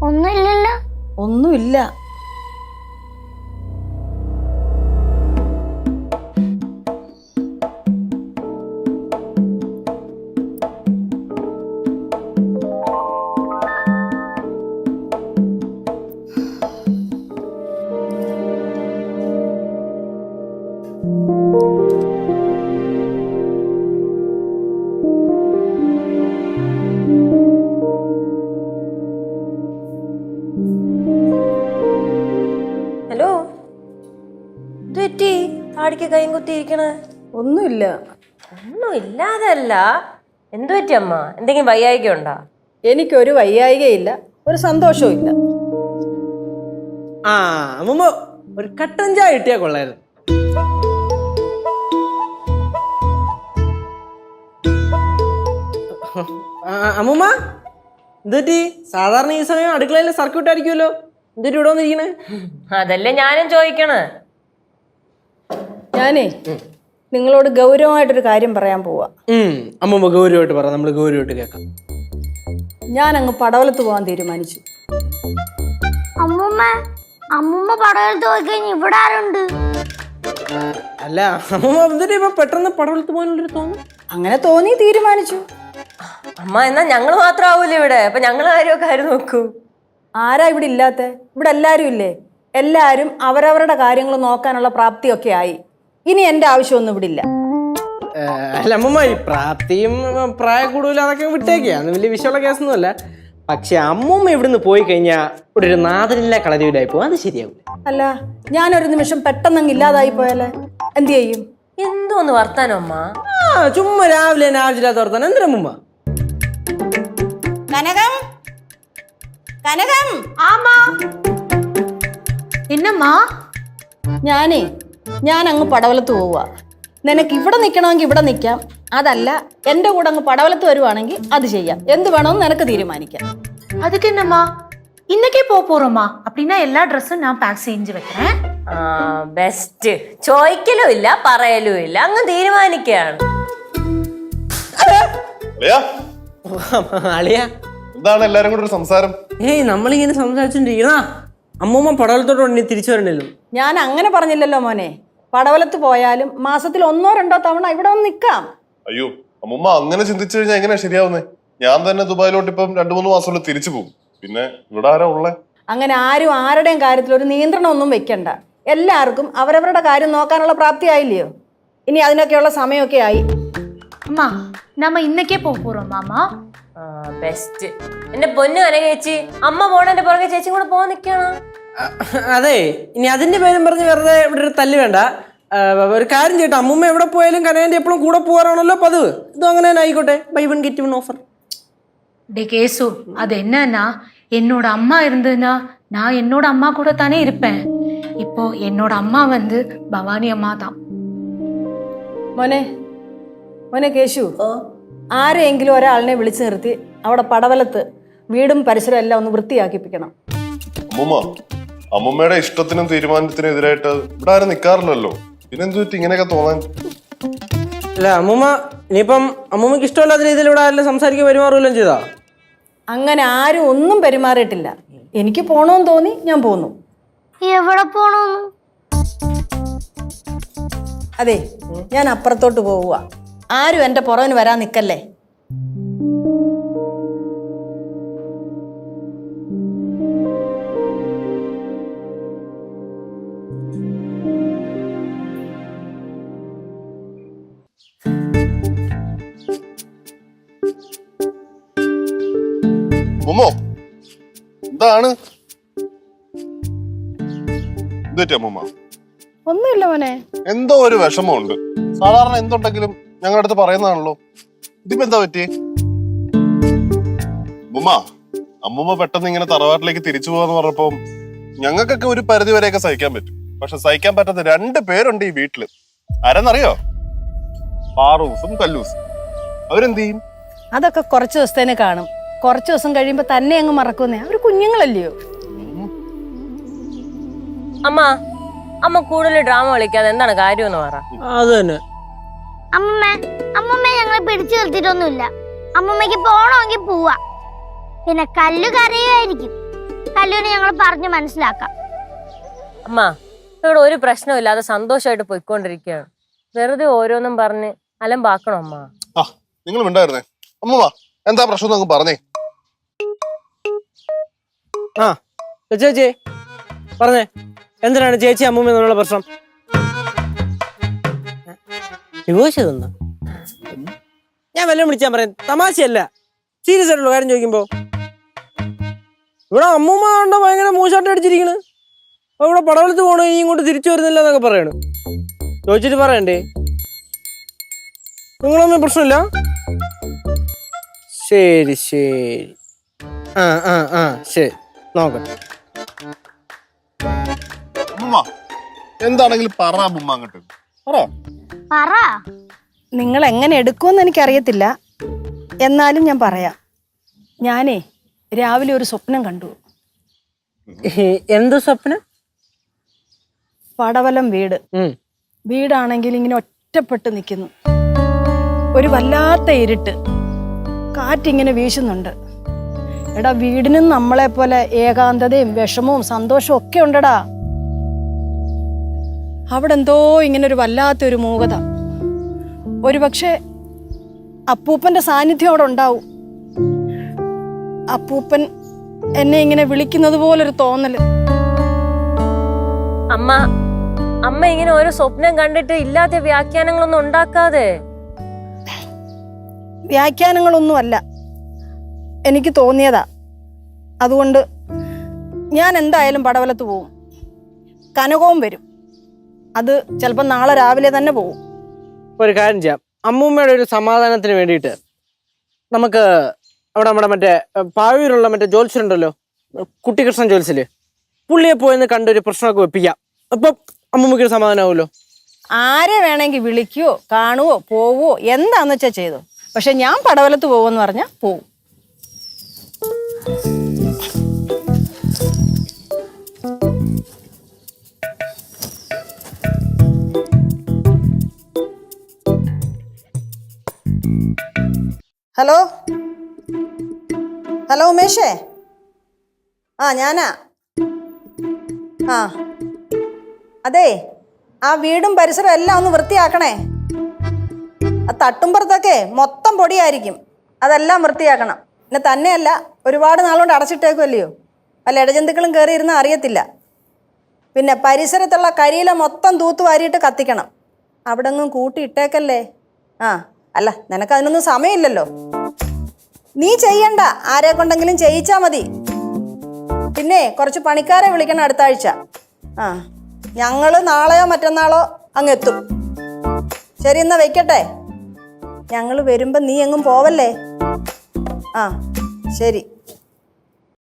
ഒന്നുമില്ലല്ലോ. ഒന്നുമില്ല. ഹലോ, താടിക്ക് കൈയും കുത്തിയിരിക്കണേ? ഒന്നുമില്ല. ഒന്നും ഇല്ലാതല്ല. എന്തു പറ്റി അമ്മ? എന്തെങ്കിലും വയ്യായിക ഉണ്ടോ? എനിക്കൊരു വയ്യായികയില്ല, ഒരു സന്തോഷവും ഇല്ല. അമ്മൂമ്മ ഒരു കട്ടൻ ചായ കിട്ടിയാ കൊള്ളായിരുന്നു. അമ്മൂമ്മ എന്തുപറ്റി? സാധാരണ ഈ സമയം അടുക്കളയിൽ സർക്യൂട്ട് ആയിരിക്കുമല്ലോ, എന്തൊരു ഇവിടെ വന്നിരിക്കണേ? അതല്ലേ ഞാനും ചോദിക്കണേ. ഞാനേ നിങ്ങളോട് ഗൗരവമായിട്ടൊരു കാര്യം പറയാൻ പോവാ. അമ്മൂമ്മ ഗൗരവമായിട്ട് പറ, നമ്മൾ ഗൗരവമായിട്ട് കേൾക്കാം. ഞാൻ അങ്ങ് പടവലത്ത് പോകാൻ തീരുമാനിച്ചു. അമ്മൂമ്മ പടവലത്ത് പോയി കഴിഞ്ഞ് ഇവിടെ ആരുണ്ട്? അല്ല അമ്മൂമ്മ എന്തിനാ ഇപ്പൊ പെട്ടെന്ന് പടവലത്ത് പോകാനുള്ളൊരു തോന്നുന്നു? അങ്ങനെ തോന്നി തീരുമാനിച്ചു. അമ്മ എന്നാ ഞങ്ങള് മാത്രം ആവൂലേ ഇവിടെ? അപ്പൊ ഞങ്ങൾ കാര്യമൊക്കെ ആരും നോക്കൂ. ആരാ ഇവിടെ ഇല്ലാത്ത? ഇവിടെ എല്ലാരും ഇല്ലേ? എല്ലാരും അവരവരുടെ കാര്യങ്ങൾ നോക്കാനുള്ള പ്രാപ്തിയൊക്കെ ആയി. ഇനി എന്റെ ആവശ്യമൊന്നും ഇവിടെ ഇല്ല. അല്ല അമ്മൂമ്മ, ഈ പ്രാപ്തിയും പ്രായ കൂടുതലും അതൊക്കെ വിട്ടേക്കാ, അത് വലിയ വിഷയമുള്ള കേസൊന്നും അല്ല. പക്ഷെ അമ്മൂമ്മ ഇവിടുന്ന് പോയി കഴിഞ്ഞാൽ ഇവിടെ ഒരു നാദനില്ല കളരിയിലായി പോകും, അത് ശരിയാവില്ല. അല്ല, ഞാനൊരു നിമിഷം പെട്ടെന്നങ്ങ് ഇല്ലാതായി പോയാലേ എന്ത് ചെയ്യും? എന്തോന്ന് വർത്താനം അമ്മ? ചുമ്മാ രാവിലെ തന്നെ ആവശ്യമില്ലാത്ത വർത്താനം എന്തിനാ അമ്മൂമ്മ? കനകം, കനകം. ஆமா என்னம்மா? ഞാൻ അങ്ങ് പടവലത്ത് പോവുക. നിനക്ക് ഇവിടെ നിൽക്കണമെങ്കിൽ ഇവിടെ നിൽക്കാം, അതല്ല എൻ്റെ കൂടെ അങ്ങ് പടവലത്ത് വരുവാണെങ്കിൽ അത് ചെയ്യാം. എന്ത് വേണമെന്ന് നിനക്ക് തീരുമാനിക്കാം. அதுக்கு என்னம்மா, இன்னைக்கே போறோமா? அப்படின்னா எல்லா ட்ரெஸ்ஸும் நான் பேக் செஞ்சு வைக்கிறேன். ബെസ്റ്റ്. ചോദിക്കലും ഇല്ല, പറയലും ഇല്ല, അങ്ങ് തീരുമാനിക്കുകയാണ്. എന്താണ് എല്ലാരും കൂടെ ഒരു സംസാരം? നമ്മളിങ്ങനെ സംസാരിച്ചോണ്ടിരിക്കണ. അമ്മൂമ്മ പടവലത്തോട്ട് തിരിച്ചു വരണ്ടല്ലോ. ഞാൻ അങ്ങനെ പറഞ്ഞില്ലല്ലോ മോനെ. പടവലത്ത് പോയാലും മാസത്തിൽ 1-2 തവണ ഇവിടെ വന്ന് നിൽക്കാം. അയ്യോ അമ്മൂമ്മ, അങ്ങനെ ചിന്തിച്ചു കഴിഞ്ഞാൽ എങ്ങനെയാ ശരിയാവുന്നേ? ഞാൻ തന്നെ ദുബായിലോട്ട് ഇപ്പം 2-3 മാസം തിരിച്ചു പോകും. പിന്നെ ഇവിടെ ആരാ ഉള്ളേ? അങ്ങനെ ആരും ആരുടെയും കാര്യത്തിൽ ഒരു നിയന്ത്രണം ഒന്നും വെക്കണ്ട. എല്ലാവർക്കും അവരവരുടെ കാര്യം നോക്കാനുള്ള പ്രാപ്തി ആയില്ലയോ? ഇനി അതിനൊക്കെയുള്ള സമയമൊക്കെ ആയി. அம்மா நம்ம இன்னைக்கே போறோமாமா? ബെസ്റ്റ്. എന്റെ പൊന്നു ചേച്ചി, അമ്മ പോണേന്റെ പുറകെ ചേച്ചി കൂടെ പോകാൻ നിൽക്കണം. അതെ, ഇനി അതിന്റെ പേരും പറഞ്ഞ് വെറുതെ ഇവിടെ ഒരു തല്ല് വേണ്ട. ഒരു കാര്യം ചെയ്യട്ടെ, അമ്മൂമ്മ എവിടെ പോയാലും കനകന്റെ എപ്പോഴും കൂടെ പോകാറാണല്ലോ പതിവ്. ഇതും അങ്ങനെ തന്നെ ആയിക്കോട്ടെ. Buy 1 get 1 offer. டே கேசு, அது என்னன்னா என்னோட அம்மா இருந்ததுன்னா நான் என்னோட அம்மா கூட தானே இருப்பேன். இப்போ என்னோட அம்மா வந்து பவானி அம்மா தான். മോനെ കേശു, ആരെങ്കിലും ഒരാളിനെ വിളിച്ചു നിർത്തി അവിടെ പടവലത്ത് വീടും പരിസരവും എല്ലാം ഒന്ന് വൃത്തിയാക്കിപ്പിക്കണം. അമ്മൂമ്മയുടെ ഇഷ്ടത്തിനും തീരുമാനത്തിനും എതിരായിട്ട് ഇവിടെ ആരും നിൽക്കാറില്ലല്ലോ. പിന്നെന്തു പറ്റി ഇങ്ങനെയൊക്കെ തോന്നാൻ? അല്ല അമ്മൂമ്മ, ഇനിയിപ്പം അമ്മൂമ്മക്ക് ഇഷ്ടമല്ലാത്ത രീതിയിൽ ഇവിടെ ആരെല്ലാം സംസാരിക്കാൻ പെരുമാറുകയും ചെയ്താ? അങ്ങനെ ആരും ഒന്നും പെരുമാറിയിട്ടില്ല. എനിക്ക് പോണോന്ന് തോന്നി, ഞാൻ പോന്നു. എവിടെ പോണോന്ന്? അതെ, ഞാൻ അപ്പുറത്തോട്ട് പോവുക. ആരും എന്റെ പുറകിന് വരാൻ നിക്കല്ലേ. എന്താണ്? അമ്മൂമ്മ ഒന്നുമില്ല മോനെ. എന്തോ ഒരു വിഷമമുണ്ട്. സാധാരണ എന്തുണ്ടെങ്കിലും ഞങ്ങളുടെ അടുത്ത് പറയുന്നതാണല്ലോ. ഇതിപ്പോ എന്താ പറ്റി? അമ്മൂമ്മ പെട്ടെന്ന് ഇങ്ങനെ തറവാട്ടിലേക്ക് തിരിച്ചു പോവാന്ന് പറഞ്ഞപ്പോ ഞങ്ങൾക്കൊക്കെ ഒരു പരിധി വരെയൊക്കെ സഹിക്കാൻ പറ്റും. പക്ഷെ സഹിക്കാൻ പറ്റാത്ത 2 പേരുണ്ട് ഈ വീട്ടില്. ആരെന്നറിയോ? പാറൂസും കല്ലൂസും. അവരെന്ത് ചെയ്യും? അതൊക്കെ കുറച്ച് ദിവസത്തേന് കാണും. കുറച്ച് ദിവസം കഴിയുമ്പോ തന്നെ അങ്ങ് മറക്കുന്നേ. അവര് കുഞ്ഞുങ്ങളല്ലയോ. അമ്മ കൂടുതൽ ഡ്രാമ കളിക്കാതെ എന്താണ് കാര്യം എന്ന് പറ. അത് തന്നെ. അമ്മമ്മ ഞങ്ങളെ പിടിച്ചു നിർത്തിയിട്ടൊന്നുമില്ല. അമ്മമ്മക്ക് പോണമെങ്കിൽ പോവാ. പിന്നെ കല്ലു കരയുമായിരിക്കും. കല്ലുവിനെ ഞങ്ങൾ പറഞ്ഞു മനസ്സിലാക്കാം. അമ്മ ഇവിടെ ഒരു പ്രശ്നമില്ലാതെ സന്തോഷമായിട്ട് പോയിക്കൊണ്ടിരിക്കുകയാണ്. വെറുതെ ഓരോന്നും പറഞ്ഞ് അലമ്പാക്കണം അമ്മ. ആ നിങ്ങൾ മിണ്ടായിരുന്നേ. അമ്മമ്മ എന്താ പ്രശ്നം എന്നൊക്കെ പറഞ്ഞേ. ആ ചേച്ചി പറഞ്ഞേ, എന്തിനാണ് ചേച്ചി അമ്മൂമ്മ എന്നുള്ള പ്രശ്നം? ഡിവോഴ്സ് ചെയ്തെന്നാ? ഞാൻ വല്ലതും വിളിച്ചാൻ പറയാം, തമാശയല്ല, സീരിയസ് ആയിട്ടുള്ള കാര്യം ചോദിക്കുമ്പോ. ഇവിടെ അമ്മൂമ്മ കണ്ട ഭയങ്കര മൂശാട്ടം അടിച്ചിരിക്കണ്. അപ്പൊ ഇവിടെ പടവലത്ത് പോകണോ, ഇനി ഇങ്ങോട്ട് തിരിച്ചു വരുന്നില്ല എന്നൊക്കെ പറയണ്. ചോദിച്ചിട്ട് പറയണ്ടേ? നിങ്ങളൊന്നും പ്രശ്നമില്ല? ശരി ശരി, ആ ആ ആ ശരി, നോക്കട്ടെ. അമ്മമ്മ എന്താണെങ്കിലും പറ അമ്മമ്മ അങ്ങോട്ട് പറ. പറ. നിങ്ങൾ എങ്ങനെ എടുക്കുമെന്ന് എനിക്കറിയത്തില്ല, എന്നാലും ഞാൻ പറയാം. ഞാനേ രാവിലെ ഒരു സ്വപ്നം കണ്ടു. എന്ത് സ്വപ്നം? പടവലം വീട്. വീടാണെങ്കിൽ ഇങ്ങനെ ഒറ്റപ്പെട്ട് നിൽക്കുന്നു. ഒരു വല്ലാത്ത ഇരുട്ട്, കാറ്റിങ്ങനെ വീശുന്നുണ്ട്. എടാ, വീടിനും നമ്മളെ പോലെ ഏകാന്തതയും വിഷമവും സന്തോഷവും ഒക്കെ ഉണ്ടടാ. അവിടെ എന്തോ ഇങ്ങനെ ഒരു വല്ലാത്തൊരു മൂകത. ഒരു പക്ഷേ അപ്പൂപ്പന്റെ സാന്നിധ്യം അവിടെ ഉണ്ടാവും. അപ്പൂപ്പൻ എന്നെ ഇങ്ങനെ വിളിക്കുന്നത് പോലൊരു തോന്നല്. അമ്മ അമ്മ ഇങ്ങനെ ഓരോ സ്വപ്നം കണ്ടിട്ട് ഇല്ലാത്ത വ്യാഖ്യാനങ്ങളൊന്നും ഉണ്ടാക്കാതെ. വ്യാഖ്യാനങ്ങളൊന്നുമല്ല, എനിക്ക് തോന്നിയതാ. അതുകൊണ്ട് ഞാൻ എന്തായാലും പടവലത്ത് പോവും. കനകവും വരും. അത് ചിലപ്പോൾ നാളെ രാവിലെ തന്നെ പോവും. ഒരു കാര്യം ചെയ്യാം, അമ്മൂമ്മയുടെ ഒരു സമാധാനത്തിന് വേണ്ടിയിട്ട് നമുക്ക് അവിടെ നമ്മുടെ മറ്റേ പാവൂരുള്ള മറ്റേ ജോത്സ്യരുണ്ടല്ലോ, കുട്ടികൃഷ്ണൻ ജോത്സ്യര്, പുള്ളിയെ പോയെന്ന് കണ്ടൊരു പ്രശ്നമൊക്കെ വെപ്പിക്കാം. അപ്പം അമ്മൂമ്മയ്ക്കൊരു സമാധാനമാവുമല്ലോ. ആരെ വേണമെങ്കിൽ വിളിക്കുവോ കാണുവോ പോവോ എന്താന്ന് വെച്ചാൽ ചെയ്തോ. പക്ഷെ ഞാൻ പടവലത്ത് പോവെന്ന് പറഞ്ഞാൽ പോവും. ഹലോ ഹലോ ഉമേഷേ, ആ ഞാനാ. ആ അതെ, ആ വീടും പരിസരവും എല്ലാം ഒന്ന് വൃത്തിയാക്കണേ. ആ തട്ടുമ്പുറത്തൊക്കെ മൊത്തം പൊടിയായിരിക്കും, അതെല്ലാം വൃത്തിയാക്കണം. പിന്നെ തന്നെയല്ല, ഒരുപാട് നാളുകൊണ്ട് അടച്ചിട്ടേക്കുമല്ലയോ, വല്ല ഇടജന്തുക്കളും കയറിയിരുന്നാൽ അറിയത്തില്ല. പിന്നെ പരിസരത്തുള്ള കരിയില മൊത്തം തൂത്ത് വാരിയിട്ട് കത്തിക്കണം. അവിടെ ഒന്നും കൂട്ടിയിട്ടേക്കല്ലേ. ആ അല്ല, നിനക്കതിനൊന്നും സമയമില്ലല്ലോ. നീ ചെയ്യണ്ട, ആരെ കൊണ്ടെങ്കിലും ചെയ്യിച്ചാൽ മതി. പിന്നെ കുറച്ച് പണിക്കാരെ വിളിക്കണം അടുത്ത ആഴ്ച. ആ ഞങ്ങൾ നാളെയോ മറ്റന്നാളോ അങ്ങ് എത്തും. ശരി, എന്നാ വെക്കട്ടെ. ഞങ്ങൾ വരുമ്പം നീ എങ്ങും പോവല്ലേ. ആ ശരി.